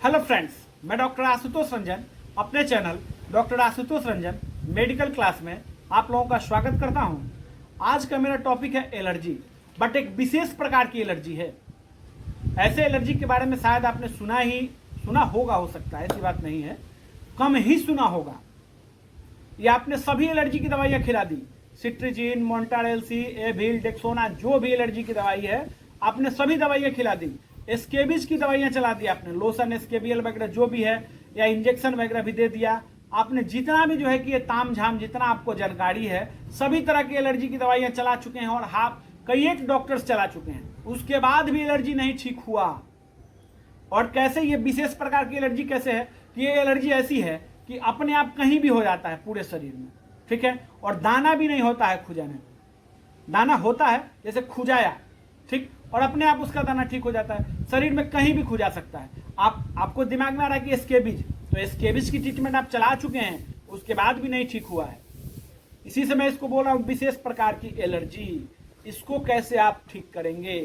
Hello friends, मैं doctor Ashutosh Ranjan अपने channel doctor Ashutosh Ranjan medical class में आप लोगों का स्वागत करता हूं। आज का मेरा टॉपिक है एलर्जी, बट एक विशेष प्रकार की एलर्जी है। ऐसे एलर्जी के बारे में शायद आपने सुना होगा, हो सकता है, ऐसी बात नहीं है, कम ही सुना होगा। या आपने सभी एलर्जी की दवाइयाँ खिला दी, सिट्रिजिन, मोंटारेलसी, एविल, डेक्सोना, जो भी एलर्जी की दवाई है आपने सभी दवाइयाँ खिला दी। स्केबीज की दवाइयाँ चला दी आपने, लोशन, स्केबियल वगैरह जो भी है, या इंजेक्शन वगैरह भी दे दिया आपने। जितना भी जो है कि ये ताम झाम जितना आपको जानकारी है, सभी तरह की एलर्जी की दवाइयाँ चला चुके हैं और कई एक डॉक्टर्स चला चुके हैं, उसके बाद भी एलर्जी नहीं ठीक हुआ। और कैसे ये विशेष प्रकार की एलर्जी कैसे है कि ये एलर्जी ऐसी है कि अपने आप कहीं भी हो जाता है पूरे शरीर में, ठीक है, और दाना भी नहीं होता है खुजाने। दाना होता है जैसे खुजाया, ठीक, और अपने आप उसका दाना ठीक हो जाता है। शरीर में कहीं भी खुजा सकता है। आपको दिमाग में आ रहा है कि स्केबीज, तो स्केबीज की ट्रीटमेंट आप चला चुके हैं, उसके बाद भी नहीं ठीक हुआ है। इसी से मैं इसको बोल रहा हूँ विशेष प्रकार की एलर्जी। इसको कैसे आप ठीक करेंगे?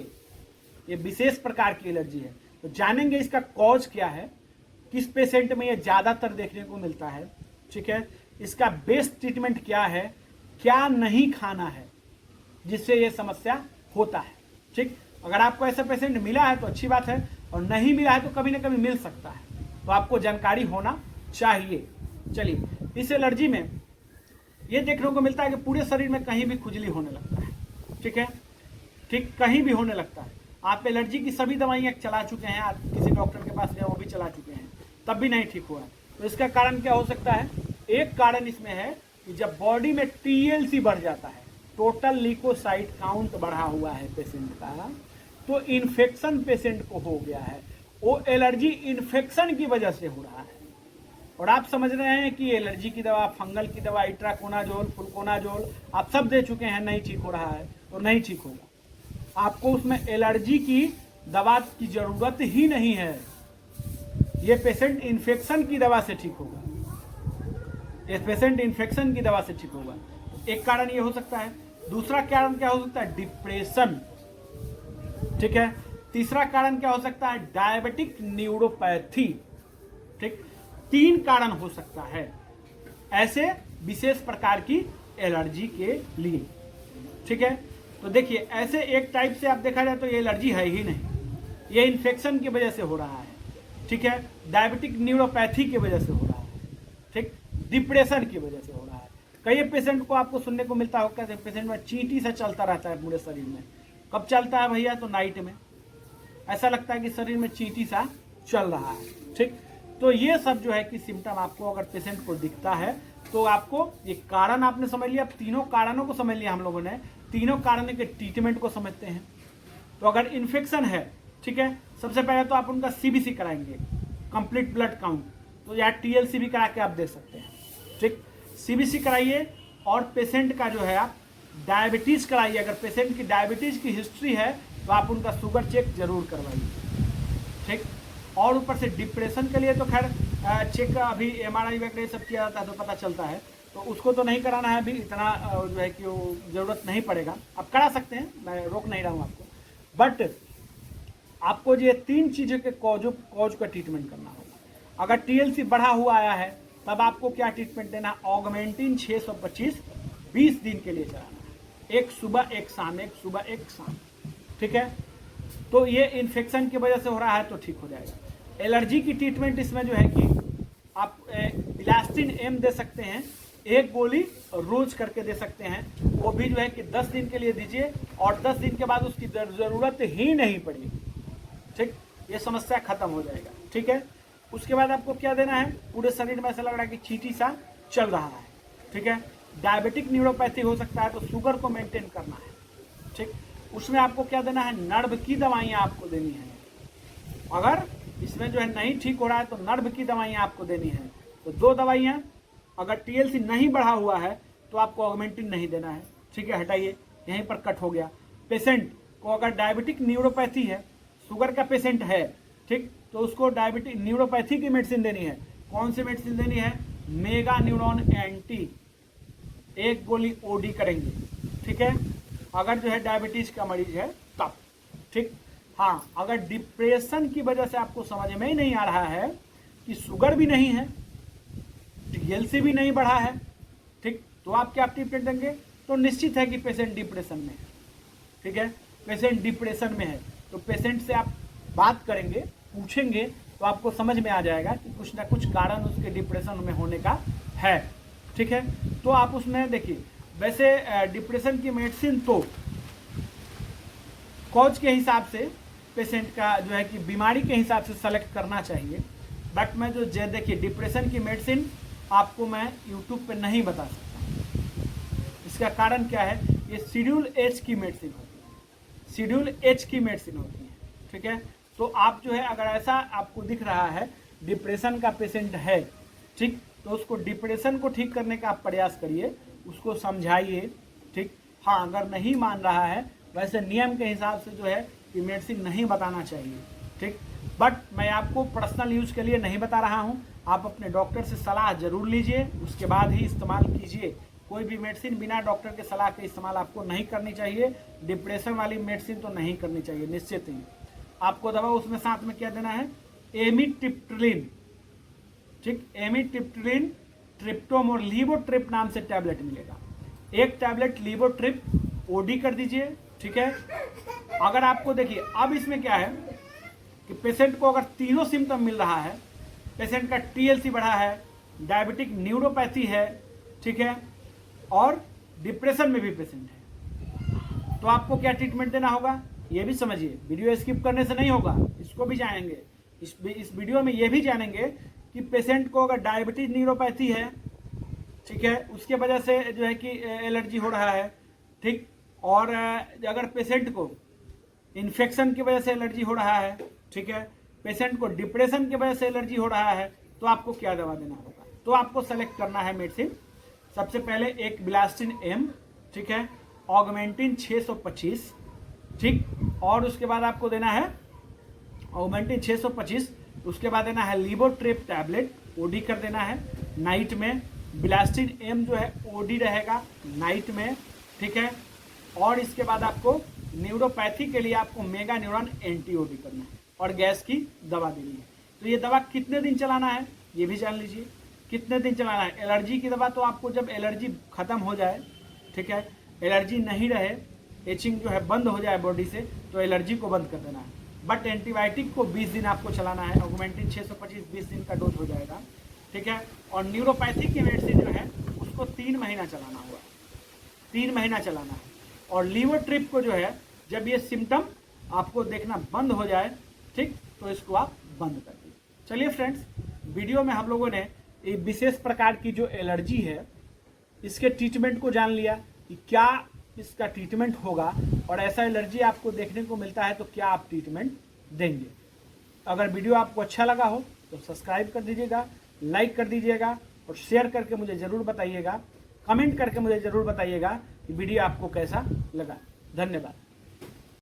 ये विशेष प्रकार की एलर्जी है, तो जानेंगे इसका कॉज क्या है, किस पेशेंट में ये ज्यादातर देखने को मिलता है, ठीक है, इसका बेस्ट ट्रीटमेंट क्या है, क्या नहीं खाना है जिससे ये समस्या होता है। ठीक, अगर आपको ऐसा पेशेंट मिला है तो अच्छी बात है, और नहीं मिला है तो कभी ना कभी मिल सकता है, तो आपको जानकारी होना चाहिए। चलिए, इस एलर्जी में ये देखने को मिलता है कि पूरे शरीर में कहीं भी खुजली होने लगता है, ठीक है, ठीक, कहीं भी होने लगता है। आप एलर्जी की सभी दवाइयाँ चला चुके हैं, आप किसी डॉक्टर के पास गए वो भी चला चुके हैं, तब भी नहीं ठीक हुआ है। तो इसका कारण क्या हो सकता है? एक कारण इसमें है कि जब बॉडी में TLC बढ़ जाता है, टोटल ल्यूकोसाइट काउंट बढ़ा हुआ है पेशेंट का, तो इन्फेक्शन पेशेंट को हो गया है। वो एलर्जी इन्फेक्शन की वजह से हो रहा है। और आप समझ रहे हैं कि एलर्जी की दवा, फंगल की दवा, इट्राकोनाजोल, फ्लुकोनाजोल आप सब दे चुके हैं, नहीं ठीक हो रहा है, तो नहीं ठीक होगा। आपको उसमें एलर्जी की दवा की जरूरत ही नहीं है। ये पेशेंट इन्फेक्शन की दवा से ठीक होगा, ये पेशेंट इन्फेक्शन की दवा से ठीक होगा। एक कारण ये हो सकता है। दूसरा कारण क्या हो सकता है? डिप्रेशन, ठीक है। तीसरा कारण क्या हो सकता है? डायबिटिक न्यूरोपैथी, ठीक। 3 कारण हो सकता है ऐसे विशेष प्रकार की एलर्जी के लिए, ठीक है। तो देखिए, ऐसे एक टाइप से आप देखा जाए तो ये एलर्जी है ही नहीं, ये इन्फेक्शन की वजह से हो रहा है, ठीक है, डायबिटिक न्यूरोपैथी की वजह से हो रहा है, ठीक, डिप्रेशन की वजह से हो रहा है। कई पेशेंट को आपको सुनने को मिलता होगा कि पेशेंट में चींटी सा चलता रहता है पूरे शरीर में। कब चलता है भैया? तो नाइट में ऐसा लगता है कि शरीर में चींटी सा चल रहा है, ठीक। तो ये सब जो है कि सिम्टम आपको अगर पेशेंट को दिखता है तो आपको ये कारण आपने समझ लिया। तीनों कारणों को समझ लिया हम लोगों ने, तीनों कारण के ट्रीटमेंट को समझते हैं। तो अगर इन्फेक्शन है, ठीक है, सबसे पहले तो आप उनका CBC कराएंगे, कंप्लीट ब्लड काउंट, तो या TLC भी करा के आप दे सकते हैं, ठीक। CBC कराइए, और पेशेंट का जो है आप डायबिटीज़ कराइए। अगर पेशेंट की डायबिटीज़ की हिस्ट्री है तो आप उनका शुगर चेक जरूर करवाइए, ठीक। और ऊपर से डिप्रेशन के लिए तो खैर चेक अभी MRI वगैरह सब किया जाता है तो पता चलता है, तो उसको तो नहीं कराना है अभी, इतना जो है कि वो ज़रूरत नहीं पड़ेगा, आप करा सकते हैं, मैं रोक नहीं रहा हूँ आपको। बट आपको ये 3 चीज़ों के कॉज का ट्रीटमेंट करना होगा। अगर TLC बढ़ा हुआ आया है तब आपको क्या ट्रीटमेंट देना? ऑगमेंटिन 625 20 दिन के लिए चलाना है, एक सुबह एक शाम, एक सुबह एक शाम, ठीक है। तो ये इन्फेक्शन की वजह से हो रहा है तो ठीक हो जाएगा। एलर्जी की ट्रीटमेंट इसमें जो है कि आप इलास्टिन M दे सकते हैं, 1 गोली रोज करके दे सकते हैं, वो भी जो है कि 10 दिन के लिए दीजिए, और 10 दिन के बाद उसकी ज़रूरत ही नहीं पड़ेगी, ठीक, ये समस्या खत्म हो जाएगा, ठीक है। उसके बाद आपको क्या देना है? पूरे शरीर में ऐसा लग रहा है कि चींटी सा चल रहा है, ठीक है, डायबिटिक न्यूरोपैथी हो सकता है, तो शुगर को मेंटेन करना है, ठीक। उसमें आपको क्या देना है? नर्व की दवाइयाँ आपको देनी है। अगर इसमें जो है नहीं ठीक हो रहा है तो नर्व की दवाइयाँ आपको देनी है। तो 2 दवाइयाँ, अगर TLC नहीं बढ़ा हुआ है तो आपको ऑगमेंटिन नहीं देना है, ठीक है, हटाइए, यहीं पर कट हो गया। पेशेंट को अगर डायबिटिक न्यूरोपैथी है, शुगर का पेशेंट है, ठीक, तो उसको डायबिटिक न्यूरोपैथी की मेडिसिन देनी है। कौन सी मेडिसिन देनी है? मेगा न्यूरॉन एंटी, 1 गोली OD करेंगे, ठीक है, अगर जो है डायबिटीज का मरीज है तब, ठीक। हाँ, अगर डिप्रेशन की वजह से आपको समझ में ही नहीं आ रहा है कि शुगर भी नहीं है, TLC भी नहीं बढ़ा है, ठीक, तो आप क्या ट्रीटमेंट देंगे? तो निश्चित है कि पेशेंट डिप्रेशन में है, ठीक है, पेशेंट डिप्रेशन में है। तो पेशेंट से आप बात करेंगे, पूछेंगे, तो आपको समझ में आ जाएगा कि कुछ ना कुछ कारण उसके डिप्रेशन में होने का है, ठीक है। तो आप उसमें देखिए, वैसे डिप्रेशन की मेडिसिन तो कॉज के हिसाब से पेशेंट का जो है कि बीमारी के हिसाब से सेलेक्ट करना चाहिए। बट मैं जो देखिए डिप्रेशन की मेडिसिन आपको मैं यूट्यूब पे नहीं बता सकता। इसका कारण क्या है, ये शेड्यूल एच की मेडिसिन होती है, शेड्यूल एच की मेडिसिन होती है, ठीक है। तो आप जो है अगर ऐसा आपको दिख रहा है डिप्रेशन का पेशेंट है, ठीक, तो उसको डिप्रेशन को ठीक करने का आप प्रयास करिए, उसको समझाइए, ठीक। हाँ, अगर नहीं मान रहा है, वैसे नियम के हिसाब से जो है कि मेडिसिन नहीं बताना चाहिए, ठीक। बट मैं आपको पर्सनल यूज के लिए नहीं बता रहा हूँ, आप अपने डॉक्टर से सलाह जरूर लीजिए, उसके बाद ही इस्तेमाल कीजिए। कोई भी मेडिसिन बिना डॉक्टर के सलाह के इस्तेमाल आपको नहीं करनी चाहिए। डिप्रेशन वाली मेडिसिन तो नहीं करनी चाहिए निश्चित ही। आपको दवा उसमें साथ में क्या देना है, एमिट्रिप्टिलिन, ठीक, एमिट्रिप्टिलिन, ट्रिप्टोमोर, लीवोट्रिप नाम से टैबलेट मिलेगा। एक टैबलेट लीवोट्रिप ओडी कर दीजिए, ठीक है। अगर आपको देखिए अब इसमें क्या है कि पेशेंट को अगर तीनों सिम्टम मिल रहा है, पेशेंट का TLC बढ़ा है, डायबिटिक न्यूरोपैथी है, ठीक है, और डिप्रेशन में भी पेशेंट है, तो आपको क्या ट्रीटमेंट देना होगा ये भी समझिए। वीडियो स्किप करने से नहीं होगा, इसको भी जानेंगे। इस वीडियो में ये भी जानेंगे कि पेशेंट को अगर डायबिटिक न्यूरोपैथी है, ठीक है, उसके वजह से जो है कि एलर्जी हो रहा है, ठीक, और अगर पेशेंट को इन्फेक्शन की वजह से एलर्जी हो रहा है, ठीक है, पेशेंट को डिप्रेशन की वजह से एलर्जी हो रहा है, तो आपको क्या दवा देना होगा? तो आपको सेलेक्ट करना है मेडिसिन। सबसे पहले एक बिलास्टिन M, ठीक है, ऑगमेंटिन 625, ठीक, और उसके बाद आपको देना है ऑगमेंटिन 625, उसके बाद देना है लीवोट्रिप टैबलेट, ओडी कर देना है नाइट में। बिलास्टिन M जो है ओडी रहेगा नाइट में, ठीक है, और इसके बाद आपको न्यूरोपैथी के लिए आपको मेगा न्यूरॉन एंटी-ओडी करना है और गैस की दवा देनी है। तो ये दवा कितने दिन चलाना है ये भी जान लीजिए, कितने दिन चलाना है। एलर्जी की दवा तो आपको जब एलर्जी खत्म हो जाए, ठीक है, एलर्जी नहीं रहे, एचिंग जो है बंद हो जाए बॉडी से, तो एलर्जी को बंद कर देना है। बट एंटीबायोटिक को 20 दिन आपको चलाना है। ऑगमेंटिन 625 20 दिन का डोज हो जाएगा, ठीक है, और न्यूरोपैथी की मेडिसिन जो है उसको 3 महीना चलाना होगा, 3 महीना चलाना है। और लीवोट्रिप को जो है जब ये सिम्टम आपको देखना बंद हो जाए, ठीक, तो इसको आप बंद कर दीजिए। चलिए फ्रेंड्स, वीडियो में हम लोगों ने एक विशेष प्रकार की जो एलर्जी है इसके ट्रीटमेंट को जान लिया कि क्या इसका ट्रीटमेंट होगा, और ऐसा एलर्जी आपको देखने को मिलता है तो क्या आप ट्रीटमेंट देंगे। अगर वीडियो आपको अच्छा लगा हो तो सब्सक्राइब कर दीजिएगा, लाइक कर दीजिएगा और शेयर करके मुझे ज़रूर बताइएगा, कमेंट करके मुझे ज़रूर बताइएगा कि वीडियो आपको कैसा लगा। धन्यवाद।